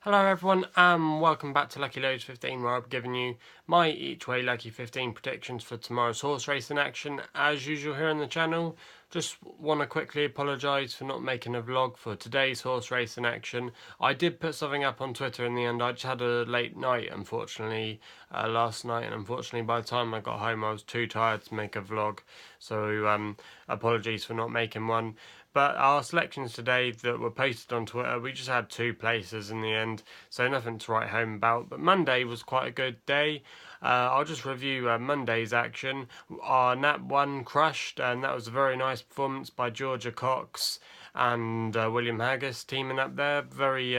Hello everyone and welcome back to Lucky15 where I'll be giving you my each way Lucky 15 predictions for tomorrow's horse race in action as usual here on the channel. Just want to quickly apologise for not making a vlog for today's horse race in action. I did put something up on Twitter in the end. I just had a late night unfortunately last night, and unfortunately by the time I got home I was too tired to make a vlog, so apologies for not making one. But our selections today that were posted on Twitter, we just had two places in the end, so nothing to write home about. But Monday was quite a good day. I'll just review Monday's action. Our Nat 1 crushed, and that was a very nice performance by Georgia Cox and William Haggis teaming up there. Very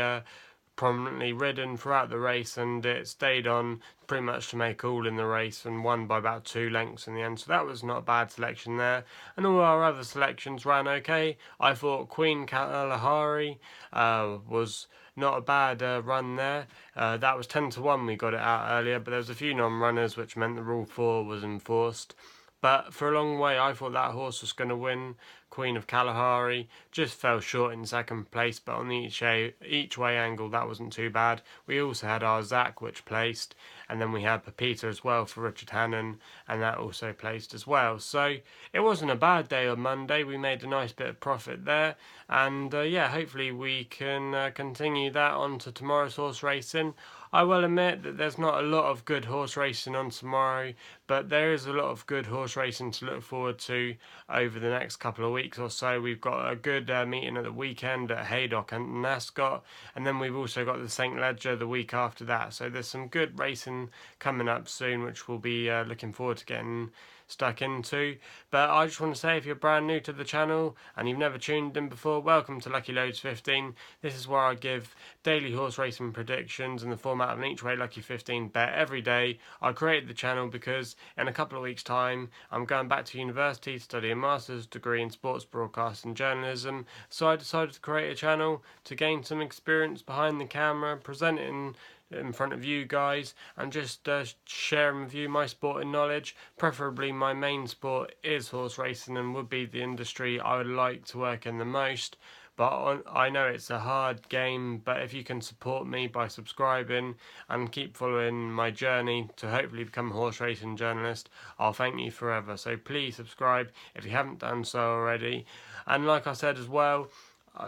prominently ridden throughout the race, and it stayed on pretty much to make all in the race and won by about 2 lengths in the end, so that was not a bad selection there. And all our other selections ran okay. I thought Queen Kalahari was not a bad run there. That was 10 to 1, we got it out earlier, but there was a few non-runners which meant the rule 4 was enforced. But for a long way I thought that horse was going to win. Queen of Kalahari just fell short in second place, but on the each way angle that wasn't too bad. We also had our Zach which placed, and then we had Pepita as well for Richard Hannon, and that also placed as well. So it wasn't a bad day on Monday. We made a nice bit of profit there, and yeah, hopefully we can continue that on to tomorrow's horse racing. I will admit that there's not a lot of good horse racing on tomorrow, but there is a lot of good horse racing to look forward to over the next couple of weeks or so. We've got a good meeting at the weekend at Haydock and Nascot, and then we've also got the St Ledger the week after that. So there's some good racing coming up soon, which we'll be looking forward to getting stuck into. But I just want to say, if you're brand new to the channel and you've never tuned in before, welcome to Lucky15. This is where I give daily horse racing predictions in the format of an each way Lucky15 bet every day. I created the channel because in a couple of weeks time I'm going back to university to study a master's degree in sports broadcast and journalism, so I decided to create a channel to gain some experience behind the camera, presenting in front of you guys, and just sharing with you my sporting knowledge. Preferably my main sport is horse racing and would be the industry I would like to work in the most. But I know it's a hard game, but if you can support me by subscribing and keep following my journey to hopefully become a horse racing journalist, I'll thank you forever. So please subscribe if you haven't done so already. And like I said as well,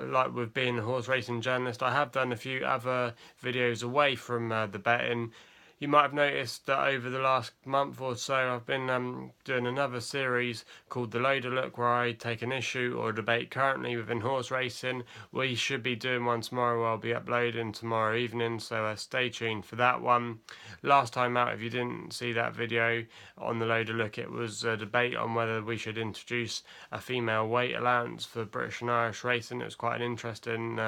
like with being a horse racing journalist, I have done a few other videos away from the betting. You might have noticed that over the last month or so I've been doing another series called The Loader Look, where I take an issue or a debate currently within horse racing. We should be doing one tomorrow. I'll be uploading tomorrow evening, so stay tuned for that one. Last time out, if you didn't see that video on The Loader Look, it was a debate on whether we should introduce a female weight allowance for British and Irish racing. It was quite an interesting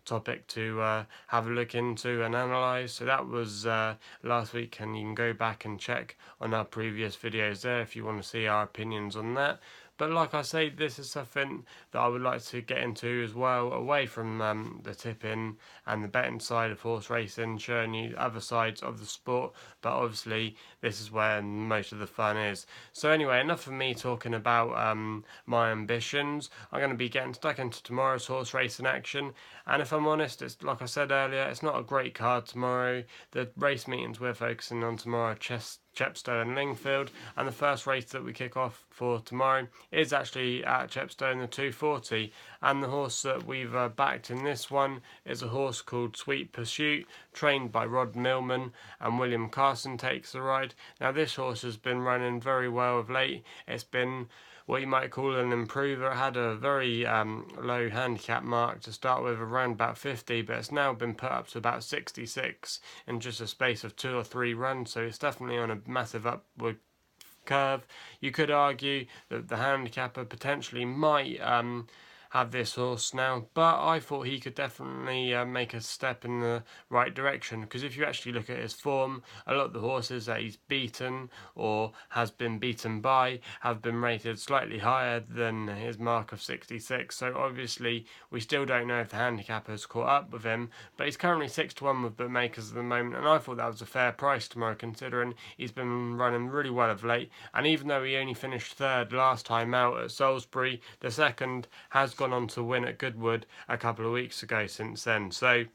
topic to have a look into and analyse. So that was last week, and you can go back and check on our previous videos there if you want to see our opinions on that. But like I say, this is something that I would like to get into as well, away from the tipping and the betting side of horse racing, showing you other sides of the sport. But obviously, this is where most of the fun is. So anyway, enough of me talking about my ambitions. I'm going to be getting stuck into tomorrow's horse racing action. And if I'm honest, it's like I said earlier, it's not a great card tomorrow. The race meetings we're focusing on tomorrow are Chepstow and Lingfield, and the first race that we kick off for tomorrow is actually at Chepstow in the 240, and the horse that we've backed in this one is a horse called Sweet Pursuit, trained by Rod Millman, and William Carson takes the ride. Now this horse has been running very well of late. It's been what you might call an improver. It had a very low handicap mark to start with, around about 50, but it's now been put up to about 66 in just a space of 2 or 3 runs, so it's definitely on a massive upward curve. You could argue that the handicapper potentially might have this horse now, but I thought he could definitely make a step in the right direction, because if you actually look at his form, a lot of the horses that he's beaten or has been beaten by have been rated slightly higher than his mark of 66, so obviously we still don't know if the handicapper's caught up with him, but he's currently 6 to 1 with bookmakers at the moment, and I thought that was a fair price tomorrow, considering he's been running really well of late. And even though he only finished 3rd last time out at Salisbury, the 2nd has gone on to win at Goodwood a couple of weeks ago since then. So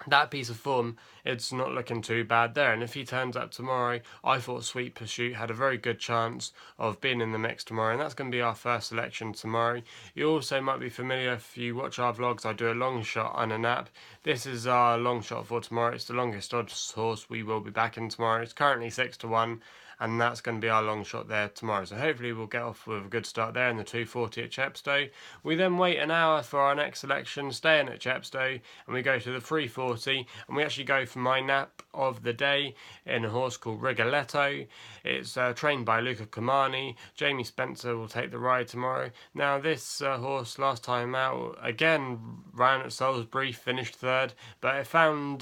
that piece of form, it's not looking too bad there. And if he turns up tomorrow, I thought Sweet Pursuit had a very good chance of being in the mix tomorrow, and that's going to be our first selection tomorrow. You also might be familiar, if you watch our vlogs, I do a long shot and a nap. This is our long shot for tomorrow. It's the longest odds horse we will be backing tomorrow. It's currently 6-1. And that's going to be our long shot there tomorrow. So hopefully we'll get off with a good start there in the 240 at Chepstow. We then wait an hour for our next selection, staying at Chepstow, and we go to the 340, and we actually go for my nap of the day in a horse called Rigoletto. It's trained by Luca Jamie Spencer will take the ride tomorrow. Now this horse last time out again ran at Salisbury, finished third, but it found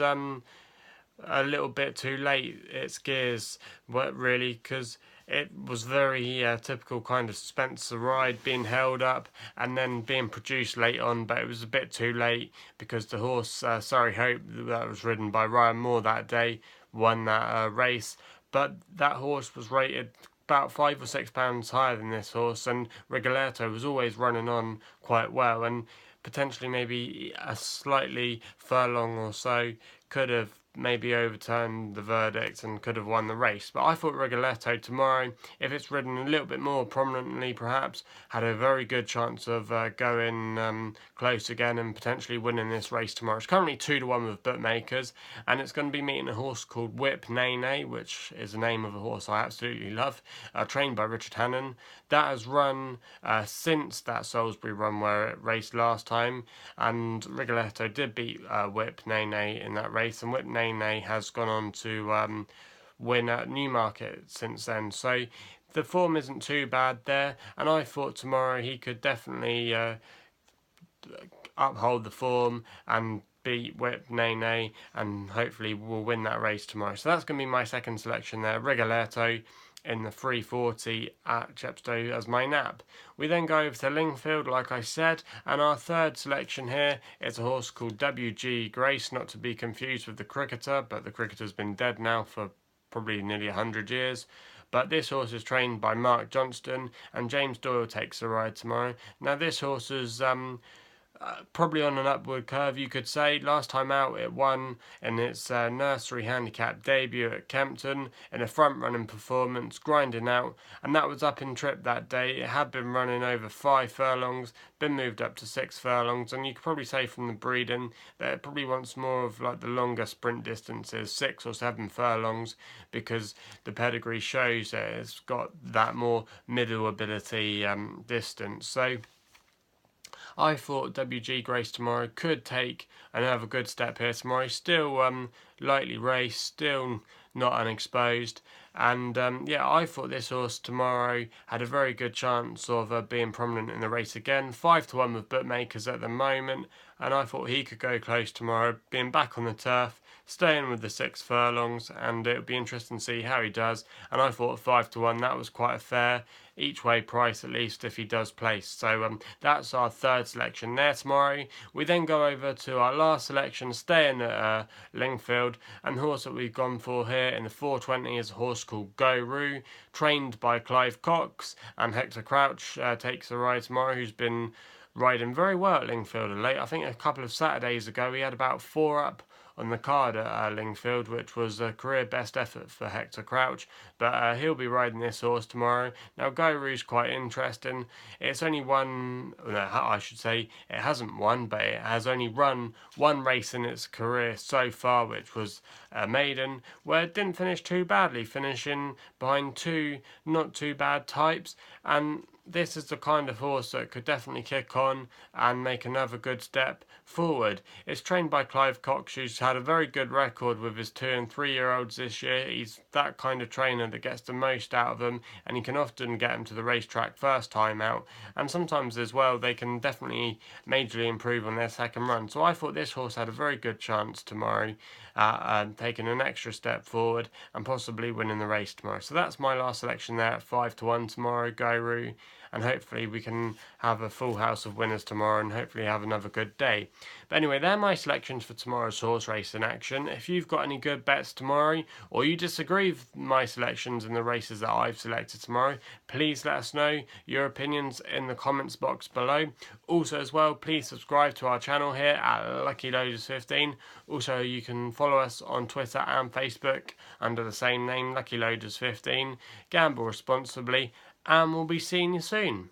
a little bit too late its gears, really, because it was very typical kind of Spencer ride, being held up and then being produced late on, but it was a bit too late because the horse Surrey Hope, that was ridden by Ryan Moore that day, won that race. But that horse was rated about £5 or £6 higher than this horse, and Rigoletto was always running on quite well, and potentially maybe a slightly furlong or so could have maybe overturned the verdict and could have won the race. But I thought Rigoletto tomorrow, if it's ridden a little bit more prominently perhaps, had a very good chance of going close again and potentially winning this race tomorrow. It's currently 2-1 with bookmakers, and it's going to be meeting a horse called Whip Nene, which is the name of a horse I absolutely love, trained by Richard Hannon. That has run since that Salisbury run where it raced last time, and Rigoletto did beat Whip Nene in that race, and Whip Nene has gone on to win at Newmarket since then. So the form isn't too bad there, and I thought tomorrow he could definitely uphold the form and beat Whip Nene, and hopefully will win that race tomorrow. So that's going to be my second selection there, Rigoletto in the 340 at Chepstow as my nap. We then go over to Lingfield, like I said, and our third selection here is a horse called WG Grace, not to be confused with the cricketer, but the cricketer's been dead now for probably nearly 100 years. But this horse is trained by Mark Johnston, and James Doyle takes the ride tomorrow. Now this horse is probably on an upward curve, you could say. Last time out it won in its nursery handicap debut at Kempton in a front running performance, grinding out, and that was up in trip that day. It had been running over 5 furlongs, been moved up to 6 furlongs, and you could probably say from the breeding that it probably wants more of like the longer sprint distances, 6 or 7 furlongs, because the pedigree shows that it's got that more middle ability distance. So I thought WG Grace tomorrow could take another good step here tomorrow. Still lightly raced, still not unexposed. And yeah, I thought this horse tomorrow had a very good chance of being prominent in the race again. 5-1 with bookmakers at the moment, and I thought he could go close tomorrow, being back on the turf, staying with the 6 furlongs, and it would be interesting to see how he does. And I thought 5-1, that was quite a fair each way price, at least if he does place. So that's our third selection there tomorrow. We then go over to our last selection, staying at Lingfield, and the horse that we've gone for here in the 420 is a horse called Go Roo, trained by Clive Cox, and Hector Crouch takes the ride tomorrow, who's been riding very well at Lingfield of late. I think a couple of Saturdays ago he had about 4 up on the card at Lingfield, which was a career best effort for Hector Crouch, but he'll be riding this horse tomorrow. Now Go Roo's quite interesting. It's only won, no, I should say it hasn't won, but it has only run 1 race in its career so far, which was a maiden, where it didn't finish too badly, finishing behind 2 not too bad types, and this is the kind of horse that could definitely kick on and make another good step forward. It's trained by Clive Cox, who's had a very good record with his 2 and 3 year olds this year. He's that kind of trainer that gets the most out of them, and he can often get them to the racetrack first time out, and sometimes as well they can definitely majorly improve on their second run. So I thought this horse had a very good chance tomorrow at taking an extra step forward and possibly winning the race tomorrow. So that's my last selection there at 5-1 tomorrow, Go Roo. and hopefully we can have a full house of winners tomorrow and hopefully have another good day. But anyway, they're my selections for tomorrow's horse race in action. If you've got any good bets tomorrow, or you disagree with my selections in the races that I've selected tomorrow, please let us know your opinions in the comments box below. Also as well, please subscribe to our channel here at Lucky15. Also, you can follow us on Twitter and Facebook under the same name, Lucky15. Gamble responsibly, and we'll be seeing you soon.